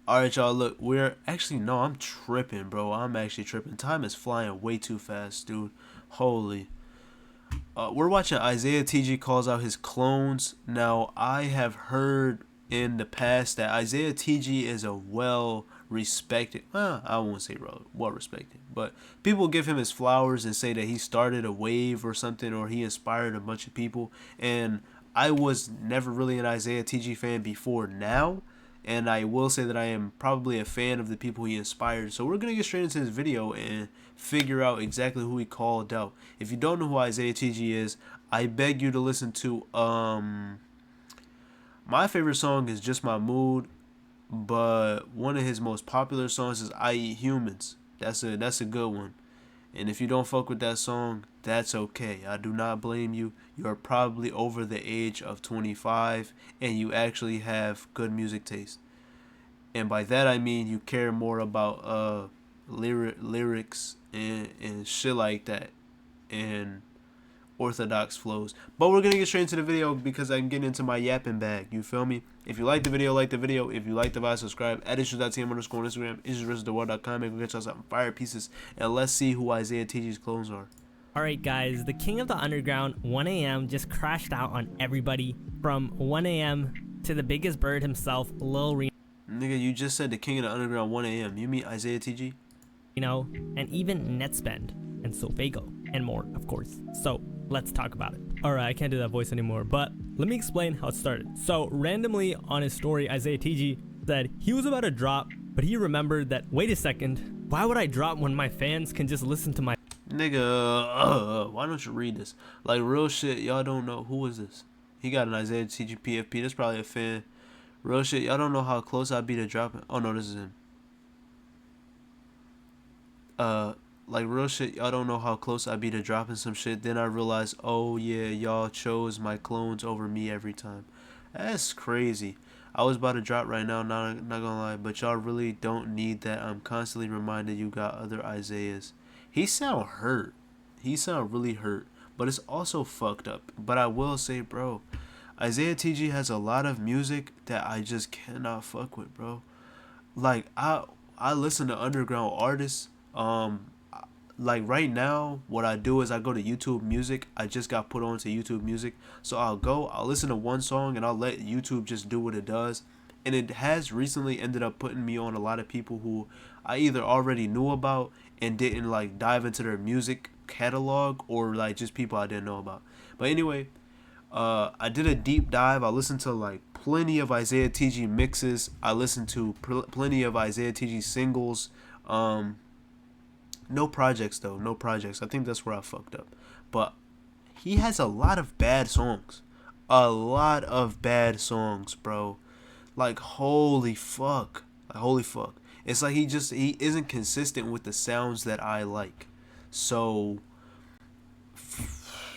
All right, y'all. Look, we're actually no. I'm tripping, bro. I'm actually tripping. Time is flying way too fast, dude. Holy. We're watching Isaiah Tiji calls out his clones. Now, I have heard in the past that Isaiah Tiji is a well respected. I won't say well respected, but people give him his flowers and say that he started a wave or something, or he inspired a bunch of people. And I was never really an Isaiah Tiji fan before now, and I will say that I am probably a fan of the people he inspired. So we're gonna get straight into this video and figure out exactly who he called out. If you don't know who Izaya Tiji is, I beg you to listen to my favorite song is Just My Mood, but one of his most popular songs is I Eat Humans. That's a good one. And if you don't fuck with that song, that's okay. I do not blame you. You are probably over the age of 25 and you actually have good music taste. And by that I mean you care more about lyrics and shit like that and orthodox flows. But we're gonna get straight into the video because I'm getting into my yapping bag. You feel me? If you like the video, like the video. If you like the vibe, subscribe. At issues.tm underscore on Instagram. Issues.com. And go get y'all some fire pieces. And let's see who Isaiah Tiji's clones are. Alright guys, the king of the underground, 1 a.m. just crashed out on everybody. From 1 a.m. to the biggest bird himself, Lil Reno. Nigga, you just said the king of the underground 1 a.m. You mean Isaiah Tiji? And even Netspend and Sofago and more, of course. So let's talk about it. Alright, I can't do that voice anymore, but let me explain how it started. So randomly on his story, Isaiah Tiji said he was about to drop, but he remembered that, wait a second, why would I drop when my fans can just listen to my Nigga, why don't you read this? Like real shit, y'all don't know who is this. He got an Isaiah Tiji PFP. That's probably a fan. Real shit, y'all don't know how close I'd be to dropping. Oh no, this is him. Like real shit, y'all don't know how close I'd be to dropping some shit. Then I realized, oh yeah, y'all chose my clones over me every time. That's crazy. I was about to drop right now, not gonna lie, but y'all really don't need that. I'm constantly reminded you got other Isaiahs. He sound hurt. He sound really hurt, but it's also fucked up. But I will say, bro, Isaiah Tiji has a lot of music that I just cannot fuck with, bro. Like I listen to underground artists. Like right now, what I do is I go to YouTube Music. I just got put onto YouTube Music, so I'll listen to one song and I'll let YouTube just do what it does. And it has recently ended up putting me on a lot of people who I either already knew about and didn't like dive into their music catalog, or like just people I didn't know about. But anyway, I did a deep dive. I listened to like plenty of Isaiah Tiji mixes. I listened to plenty of Isaiah Tiji singles. No projects though, no projects. I think that's where I fucked up. But he has a lot of bad songs. A lot of bad songs, bro. Like holy fuck. Like holy fuck. It's like he isn't consistent with the sounds that I like. So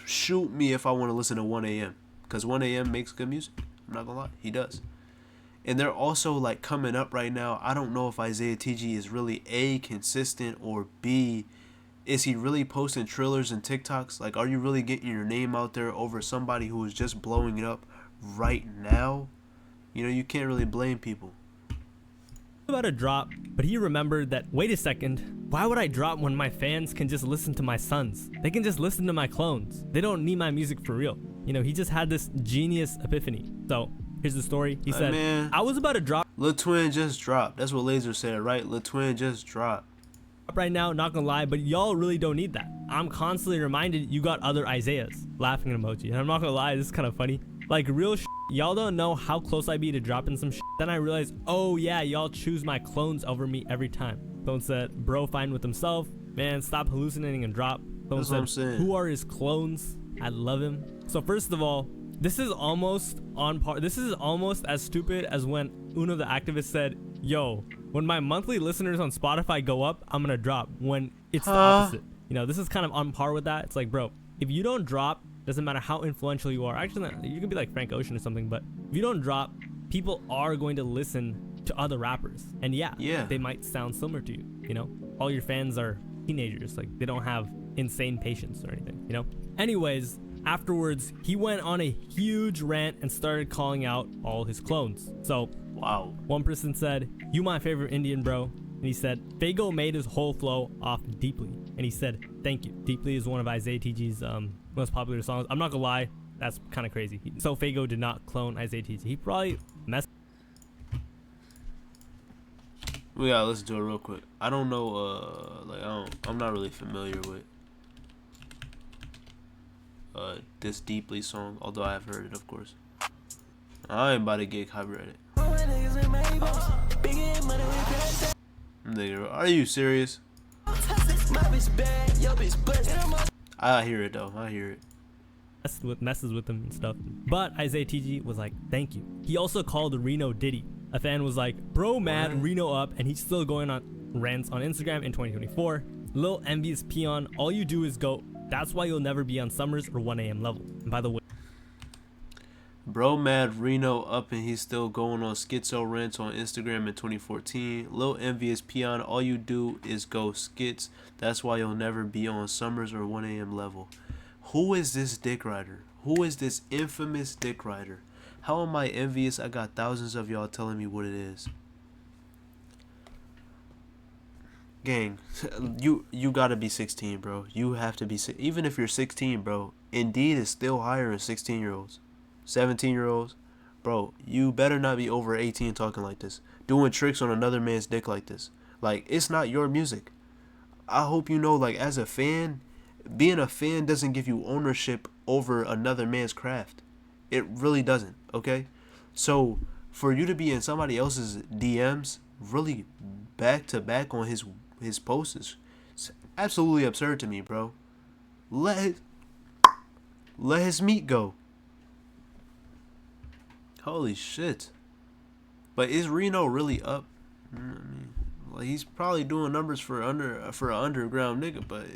shoot me if I want to listen to 1 a.m. Because 1 a.m. makes good music. I'm not gonna lie, he does. And they're also like coming up right now. I don't know if Isaiah Tiji is really A, consistent, or B, is he really posting Trillers and TikToks? Like, are you really getting your name out there over somebody who is just blowing it up right now? You know, you can't really blame people. about to drop, but he remembered that, wait a second, why would I drop when my fans can just listen to my sons? They can just listen to my clones. They don't need my music for real. He just had this genius epiphany. So here's the story. He said, man, I was about to drop. Lil Twin just dropped. That's what Laser said, right? Lil Twin just dropped. Right now, not gonna lie, but y'all really don't need that. I'm constantly reminded you got other Isaiahs. Laughing emoji. And I'm not gonna lie, this is kind of funny. Like real y'all don't know how close I be to dropping some shit. Then I realized, oh yeah, y'all choose my clones over me every time. Someone said, bro, fine with himself. Man, stop hallucinating and drop. Someone That's what I'm said, saying. who are his clones? I love him. So first of all, this is almost on par. This is almost as stupid as when Uno the activist said, yo, when my monthly listeners on Spotify go up, I'm gonna drop. When it's the opposite. This is kind of on par with that. It's like, bro, if you don't drop, doesn't matter how influential you are. Actually, you can be like Frank Ocean or something, but if you don't drop, people are going to listen to other rappers. And yeah, they might sound similar to you. All your fans are teenagers. Like, they don't have insane patience or anything, Anyways, afterwards, he went on a huge rant and started calling out all his clones. So Wow. One person said, "You my favorite Indian, bro." And he said, "Fago made his whole flow off Deeply." And he said, "Thank you." Deeply is one of Izaya Tiji's most popular songs. I'm not gonna lie, that's kind of crazy. So Fago did not clone Izaya Tiji. He probably messed. We gotta listen to it real quick. I don't know, I'm not really familiar with this Deeply song, although I have heard it, of course. I ain't about to get copyrighted. Nigga, are you serious? I hear it though. I hear it. Messes with him and stuff. But Izaya Tiji was like, "Thank you." He also called Reno Diddy. A fan was like, "Bro, mad What? Reno up," and he's still going on rants on Instagram in 2024. Lil envious peon, all you do is go. That's why you'll never be on Summers or 1am level. And by the way, Bro mad Reno up and he's still going on schizo rants on Instagram in 2014. Lil envious peon, all you do is go skits. That's why you'll never be on Summers or 1am level. Who is this dick rider? Who is this infamous dick rider? How am I envious? I got thousands of y'all telling me what it is. Gang, you gotta be 16, bro. You have to be, even if you're 16, bro. Indeed is still higher than 16-year-olds. 17-year-olds, bro, you better not be over 18 talking like this, doing tricks on another man's dick like this. Like, it's not your music. I hope you know, like, as a fan, being a fan doesn't give you ownership over another man's craft. It really doesn't, okay? So for you to be in somebody else's DMs really back to back on his posts, it's absolutely absurd to me, bro. Let his meat go. Holy shit. But is Reno really up? I mean, well, he's probably doing numbers for an underground nigga, but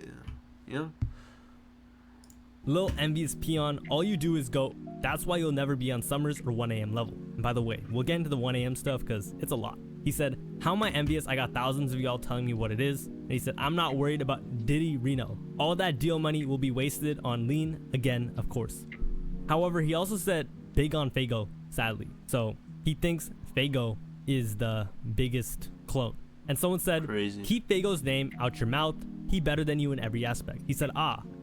you know. Lil envious peon, all you do is go. That's why you'll never be on Summers or 1am level. And by the way, we'll get into the 1am stuff because it's a lot. He said, "How am I envious? I got thousands of y'all telling me what it is." And he said, "I'm not worried about Diddy Reno. All that deal money will be wasted on lean again, of course." However, he also said big on Fago, sadly. So he thinks Fago is the biggest clone. And someone said, Crazy. "Keep Fago's name out your mouth. He better than you in every aspect." He said,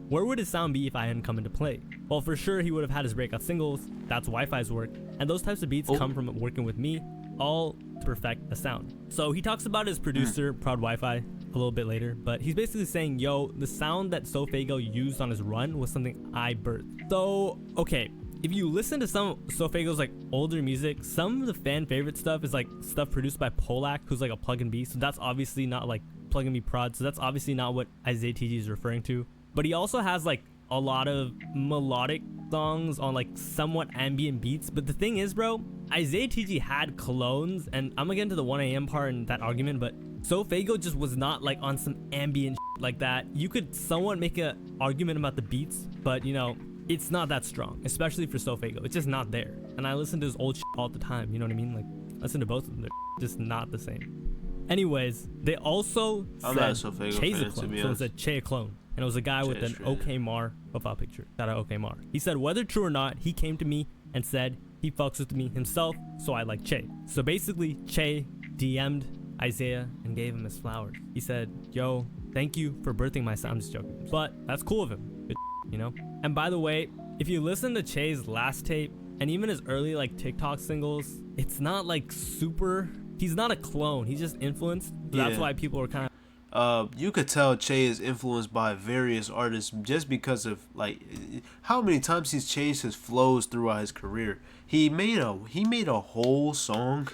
"Where would his sound be if I hadn't come into play?" Well, for sure he would have had his breakout singles. That's Wi-Fi's work. And those types of beats come from working with me, all to perfect the sound. So he talks about his producer, Proud Wi-Fi, a little bit later. But he's basically saying, yo, the sound that SoFago used on his run was something I birthed. So, okay. If you listen to some SoFago's like older music, some of the fan favorite stuff is like stuff produced by Polak, who's like a plug-in B. So that's obviously not like plug-in B prod. So that's obviously not what Izaya Tiji is referring to. But he also has like a lot of melodic songs on like somewhat ambient beats. But the thing is, bro, Izaya Tiji had clones, and I'm gonna get into the 1am part and that argument, but SoFago just was not like on some ambient like that. You could somewhat make an argument about the beats, but you know, it's not that strong, especially for SoFago. It's just not there. And I listen to his old all the time, you know what I mean? Like, I listen to both of them. They're just not the same. Anyways, they also I'm said not a SoFago Che's a fan, to clone. be So it honest. said Che a clone. And it was a guy with an OK Mar profile picture. Shout out OK Mar. He said, whether true or not, he came to me and said he fucks with me himself, so I like Che. So basically, Che DM'd Izaya and gave him his flowers. He said, yo, thank you for birthing my son. I'm just joking. But that's cool of him. Good, you know? And by the way, if you listen to Che's last tape and even his early like TikTok singles, it's not like super. He's not a clone. He's just influenced. So that's why people are kind of. You could tell Che is influenced by various artists just because of like how many times he's changed his flows throughout his career. He made a whole song.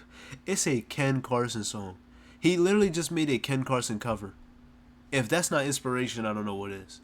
It's a Ken Carson song. He literally just made a Ken Carson cover. If that's not inspiration, I don't know what is.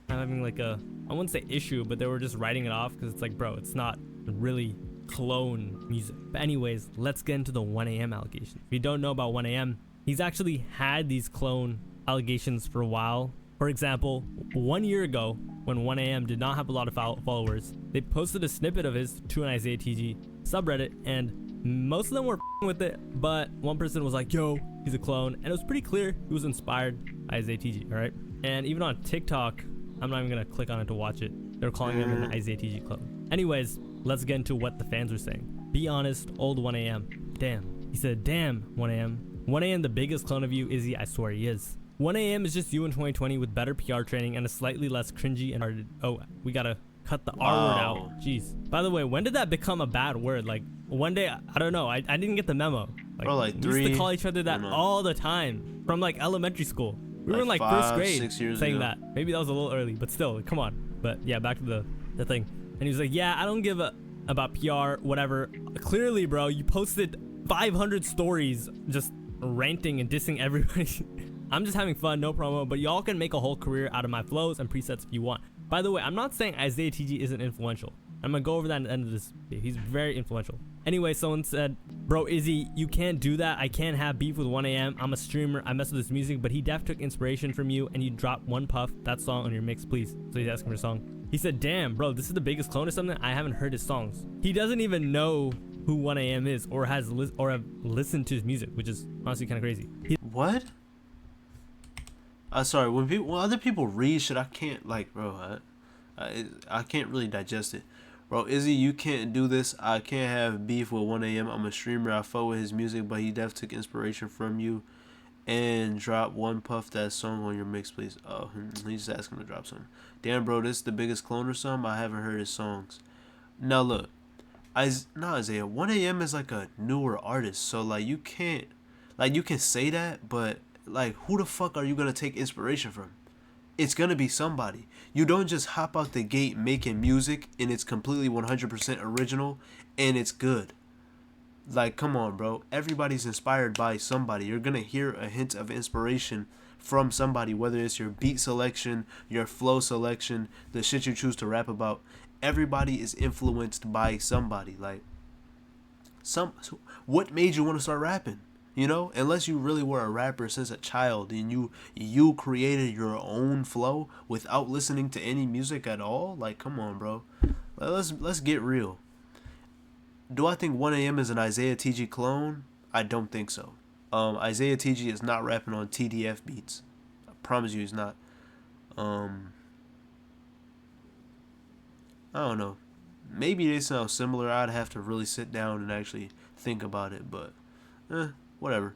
Having like a, I wouldn't say issue, but they were just writing it off because it's like, bro, it's not really clone music. But anyways, let's get into the 1am allegations. If you don't know about 1am, he's actually had these clone allegations for a while. For example, 1 year ago, when 1am did not have a lot of followers, they posted a snippet of his to an Izaya Tiji subreddit, and most of them were with it, but one person was like, yo, he's a clone, and it was pretty clear he was inspired by Izaya Tiji, alright? And even on TikTok, I'm not even gonna click on it to watch it, they're calling him an Izaya Tiji clone. Anyways, let's get into what the fans were saying. Be honest, old 1am. Damn. He said, damn, 1am. 1am the biggest clone of you, Izzy, I swear he is. 1am is just you in 2020 with better PR training and a slightly less cringy and retarded. Oh, we gotta cut the R word out. Jeez. By the way, when did that become a bad word? Like, one day, I don't know. I didn't get the memo. Like we three. used to call each other that all the time from like elementary school. We were in like 5, first grade 6 years saying ago. that. Maybe that was a little early, but still, come on. But yeah, back to the thing. And he was like, yeah, I don't give a about PR, whatever. Clearly, bro, you posted 500 stories just ranting and dissing everybody. I'm just having fun, no promo, but y'all can make a whole career out of my flows and presets if you want. By the way, I'm not saying Izaya Tiji isn't influential. I'm gonna go over that at the end of this video. He's very influential. Anyway, someone said, bro, Izzy, you can't do that. I can't have beef with 1am. I'm a streamer. I mess with his music, but he def took inspiration from you and you dropped One Puff, that song on your mix, please. So he's asking for a song. He said, damn, bro, this is the biggest clone or something. I haven't heard his songs. He doesn't even know who 1am is or have listened to his music, which is honestly kind of crazy. What? Sorry, when other people read shit, I can't, like, bro, I can't really digest it. Bro, Izzy, you can't do this. I can't have beef with 1am. I'm a streamer. I fuck with his music, but he def took inspiration from you and drop One Puff, that song on your mix, please. Oh, he's just asking to drop something. Damn, bro, this is the biggest clone or something. I haven't heard his songs. Now, look. Izaya, 1am is like a newer artist, so, like, you can't, like, you can say that, but, like, who the fuck are you gonna take inspiration from? It's gonna be somebody. You don't just hop out the gate making music and it's completely 100% original and it's good. Like, come on, bro. Everybody's inspired by somebody. You're gonna hear a hint of inspiration from somebody, whether it's your beat selection, your flow selection, the shit you choose to rap about. Everybody is influenced by somebody. Like, what made you want to start rapping? You know, unless you really were a rapper since a child and you created your own flow without listening to any music at all. Like, come on, bro. Let's get real. Do I think 1am is an Izaya Tiji clone? I don't think so. Izaya Tiji is not rapping on TDF beats. I promise you he's not. I don't know. Maybe they sound similar. I'd have to really sit down and actually think about it, but whatever.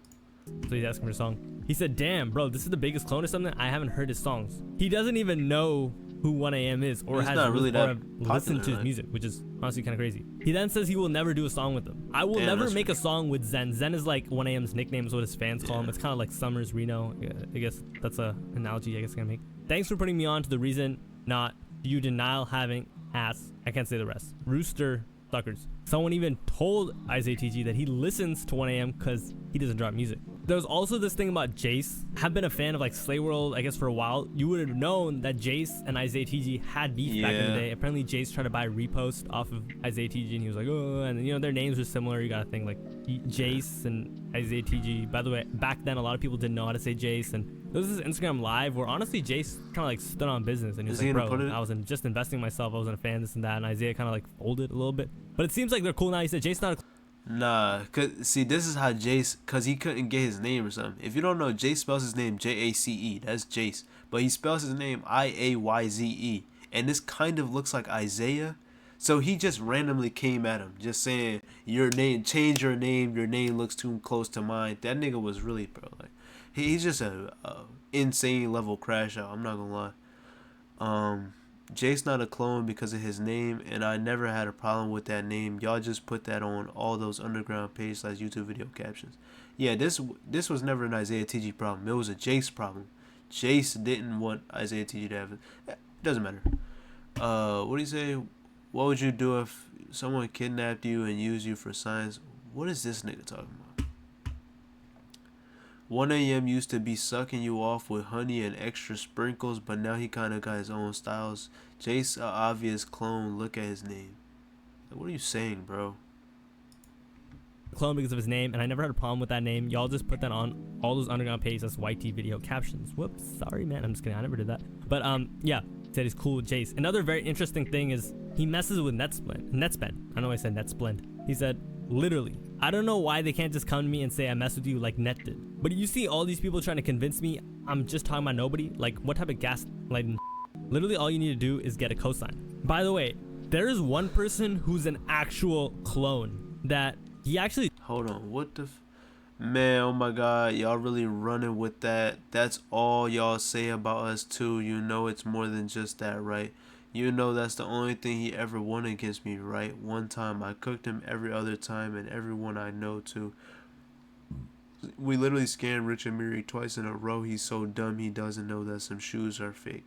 So he's asking for a song. He said, damn, bro, this is the biggest clone or something. I haven't heard his songs. He doesn't even know who 1am is or He's has not really that listened to his popular, music, which is honestly kind of crazy. He then says he will never do a song with them. I will never make a song with Zen. Zen is like 1am's nickname, is what his fans call him. It's kind of like Summers Reno. I guess that's a analogy I guess I can make. Thanks for putting me on to the reason not you denial having ass. I can't say the rest. Rooster suckers. Someone even told Izaya Tiji that he listens to 1am because he doesn't drop music. There's also this thing about Jace. I've been a fan of like Slay World, I guess, for a while. You would have known that Jace and Izaya Tiji had beef back in the day. Apparently Jace tried to buy a repost off of Izaya Tiji and he was like, oh, and you know, their names were similar. You gotta think like Jace and Izaya Tiji. By the way, back then a lot of people didn't know how to say Jace, and there was this Instagram live where honestly Jace kind of like stood on business and he was like, bro, I was just investing myself. I wasn't a fan, this and that, and Izaya kind of like folded a little bit. But it seems like they're cool now. He said Jace not a Nah, cause see, this is how Jace, cause he couldn't get his name or something. If you don't know, Jace spells his name Jace. That's Jace, but he spells his name Iayze, and this kind of looks like Isaiah. So he just randomly came at him, just saying your name, change your name. Your name looks too close to mine. That nigga was really, bro, like he's just a insane level crash out. I'm not gonna lie. Jace not a clone because of his name, and I never had a problem with that name. Y'all just put that on all those underground page / YouTube video captions. Yeah, this was never an Izaya Tiji problem. It was a Jace problem. Jace didn't want Izaya Tiji to have it. It doesn't matter. What do you say? What would you do if someone kidnapped you and used you for science? What is this nigga talking about? 1am used to be sucking you off with honey and extra sprinkles, but now he kind of got his own styles. Jace, a obvious clone. Look at his name. Like, what are you saying, bro? Clone because of his name, and I never had a problem with that name. Y'all just put that on all those underground pages as YT video captions. Whoops, sorry, man. I'm just kidding. I never did that. But yeah, said he's cool with Jace. Another very interesting thing is he messes with Netspend. I know I said Netsplend. He said, literally, I don't know why they can't just come to me and say I mess with you like Net did. But you see all these people trying to convince me I'm just talking about nobody. Like, what type of gaslighting? Literally all you need to do is get a cosign. By the way, there is one person who's an actual clone. that he actually Hold on, what the man, oh my god, y'all really running with that. That's all y'all say about us too. You know it's more than just that, right? You know that's the only thing he ever won against me, right? One time I cooked him, every other time, and everyone I know too. We literally scanned Rich Amiri twice in a row. He's so dumb he doesn't know that some shoes are fake.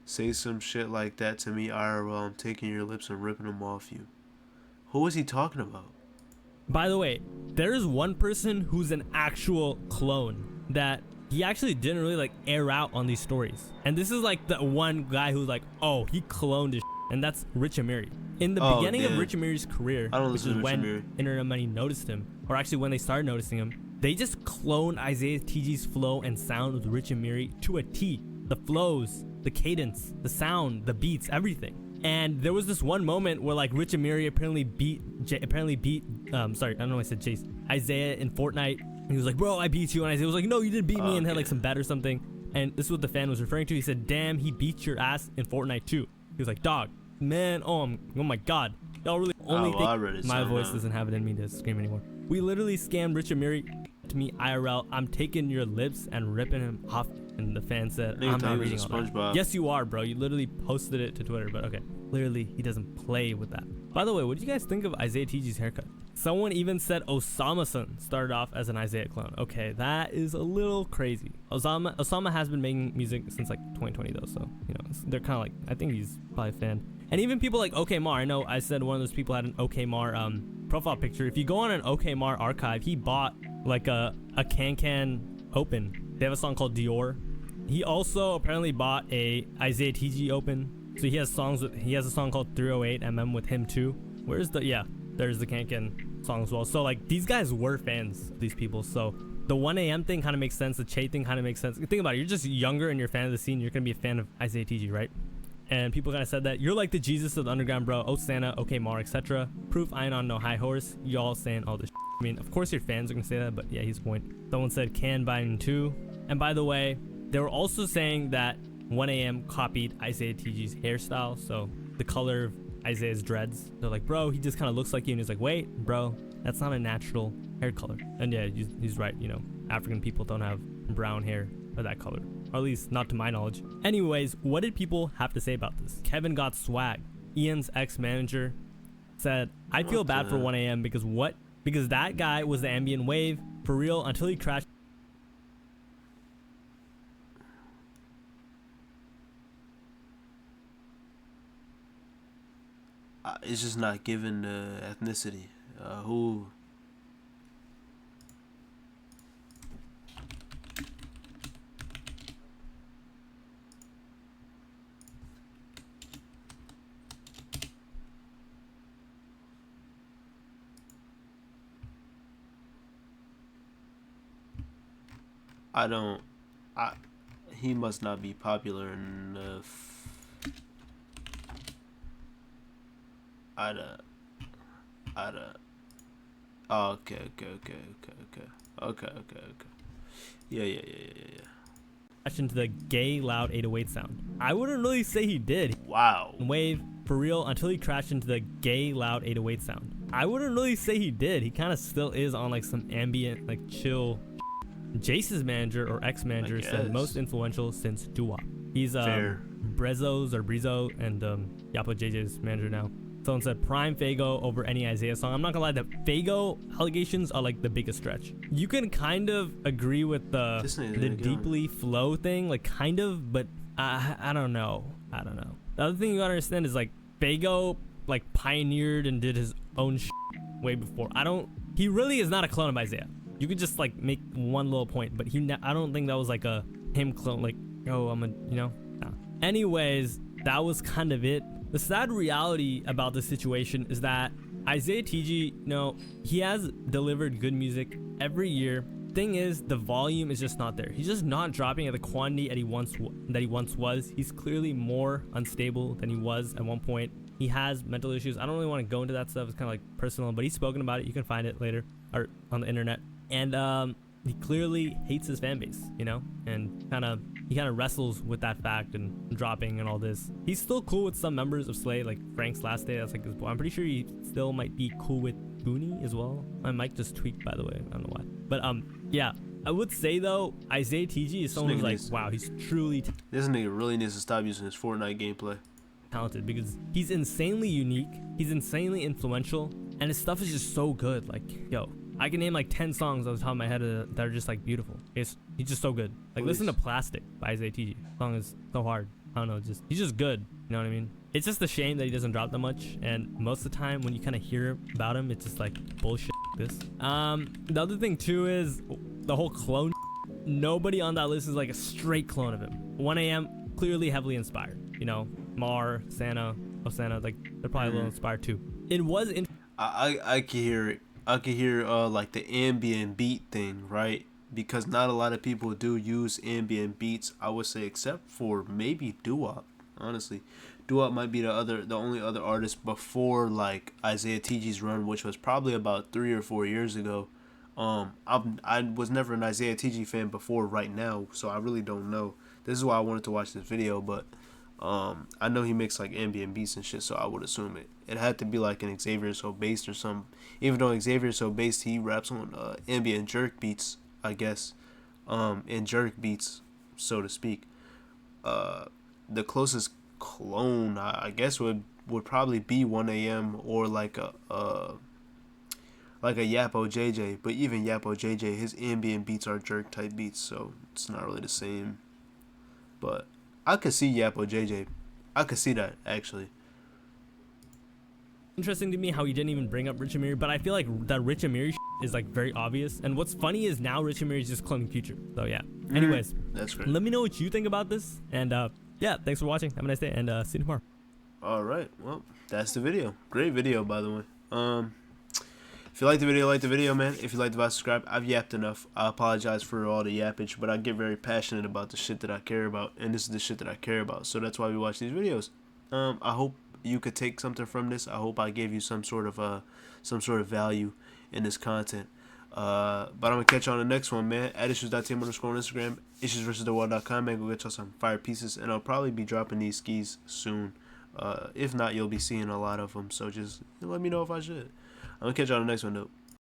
Say some shit like that to me, IRL. I'm taking your lips and ripping them off you. Who is he talking about? By the way, there is one person who's an actual clone that he actually didn't really like air out on these stories. And this is like the one guy who's like, oh, he cloned his and that's Rich Amiri. In the beginning of Rich Amiri's career, which is when Internet Money noticed him, or actually when they started noticing him, they just cloned Izaya Tiji's flow and sound with Rich Amiri to a T. The flows, the cadence, the sound, the beats, everything. And there was this one moment where like Rich Amiri apparently beat sorry, I don't know why I said Chase, Izaya in Fortnite. And he was like, bro, I beat you. And Izaya was like, no, you didn't beat me, and had like some bet or something. And this is what the fan was referring to. He said, damn, he beat your ass in Fortnite too. He was like, dog, man, oh my god. Y'all really only think my voice doesn't have it in me to scream anymore. We literally scammed Rich Amiri to me IRL. I'm taking your lips and ripping him off. And the fan said, I'm not reading all that. Yes, you are, bro. You literally posted it to Twitter, but okay. Clearly, he doesn't play with that. By the way, what do you guys think of Izaya Tiji's haircut? Someone even said Osama-san started off as an Izaya clone. Okay, that is a little crazy. Osama has been making music since like 2020 though, so you know they're kind of like, I think he's probably a fan. And even people like OKMar, I know I said one of those people had an OKMar profile picture. If you go on an OKMar archive, he bought like a Can Open. They have a song called Dior. He also apparently bought a Izaya Tiji Open. So he has a song called 308mm with him too. There's the Can song as well. So like these guys were fans of these people. So the 1AM thing kind of makes sense. The Che thing kind of makes sense. Think about it. You're just younger and you're a fan of the scene. You're going to be a fan of Izaya Tiji, right? And people kind of said that you're like the Jesus of the underground, bro. Oh Santa, okay Mar, etc. Proof I ain't on no high horse. Y'all saying all this shit. I mean, of course your fans are going to say that, but yeah, he's point. Someone said Can Biden too. And by the way, they were also saying that 1AM copied Izaya Tiji's hairstyle, so the color of Isaiah's dreads. They're like, bro, he just kind of looks like you, and he's like, wait, bro, that's not a natural hair color. And yeah, he's right, you know, African people don't have brown hair of that color, or at least not to my knowledge. Anyways, what did people have to say about this? Kevin got swag. Ian's ex-manager said, I feel bad for 1AM because that guy was the ambient wave for real until he crashed. It's just not given the ethnicity. Who? He must not be popular enough. Oh, okay. Yeah. Into the gay loud 808 sound. I wouldn't really say he did. Wow. Wave for real until he crashed into the gay loud 808 sound. I wouldn't really say he did. He kind of still is on like some ambient, like chill. Jace's manager or ex-manager said most influential since Dua. He's Brezo and Yapo JJ's manager now. Someone said prime Fago over any Izaya song. I'm not gonna lie, the Fago allegations are like the biggest stretch. You can kind of agree with the deeply flow thing, like kind of, but I don't know. The other thing you gotta understand is like Fago like pioneered and did his own way before. He really is not a clone of Izaya. You could just like make one little point, but I don't think that was like a him clone, like, oh, I'm a, you know. Nah. Anyways, that was kind of it. The sad reality about this situation is that Izaya Tiji, you know, he has delivered good music every year. Thing is, the volume is just not there. He's just not dropping at the quantity that he once was. He's clearly more unstable than he was at one point. He has mental issues. I don't really want to go into that stuff. It's kind of like personal, but he's spoken about it. You can find it later or on the internet. And he clearly hates his fan base, you know, and he kind of wrestles with that fact and dropping and all this. He's still cool with some members of Slay, like Frank's Last Day. That's like his boy. I'm pretty sure he still might be cool with Goonie as well. My mic just tweaked, by the way. I don't know why. But yeah. I would say though, Izaya Tiji is someone who's like, wow, he's truly This nigga really needs to stop using his Fortnite gameplay. talented because he's insanely unique, he's insanely influential, and his stuff is just so good. Like, yo, I can name like 10 songs off the top of my head that are just like beautiful. He's just so good. Like, listen to Plastic by Izaya Tiji. The song is so hard. I don't know, he's just good. You know what I mean? It's just a shame that he doesn't drop that much, and most of the time when you kind of hear about him, it's just like bullshit like this. The other thing too is the whole clone. Nobody on that list is like a straight clone of him. 1AM clearly heavily inspired. You know, Mar, Santa, like they're probably a little inspired too. It was I can hear it. I can hear like the ambient beat thing, right? Because not a lot of people do use ambient beats, I would say, except for maybe Doo-Wop. Honestly, Doo-Wop might be the only other artist before like Izaya Tiji's run, which was probably about 3 or 4 years ago. I was never an Izaya Tiji fan before right now, so I really don't know. This is why I wanted to watch this video, but I know he makes like ambient beats and shit, so I would assume it had to be like an Xavier So Based or something. Even though Xavier So Based, he raps on ambient jerk beats, I guess, and jerk beats, so to speak. The closest clone, I guess, would probably be 1AM or like a Yapo JJ, but even Yapo JJ, his ambient beats are jerk type beats, so it's not really the same. But I could see Yapo JJ. I could see that actually. interesting to me how he didn't even bring up Rich Amiri, but I feel like that Rich Amiri is like very obvious. And what's funny is now Rich Amiri is just cloning Future. So yeah. Anyways, that's great. Let me know what you think about this. And yeah, thanks for watching. Have a nice day, and see you tomorrow. All right. Well, that's the video. Great video, by the way. If you like the video, man. If you like the video, subscribe. I've yapped enough. I apologize for all the yappage, but I get very passionate about the shit that I care about, and this is the shit that I care about. So that's why we watch these videos. I hope you could take something from this. I hope I gave you some sort of value in this content. But I'm gonna catch you on the next one, man. At issues.team on Instagram, issuesversusthewall.com, man. Go get y'all some fire pieces, and I'll probably be dropping these skis soon. If not, you'll be seeing a lot of them. So just let me know if I should. I'm gonna catch you on the next one, though.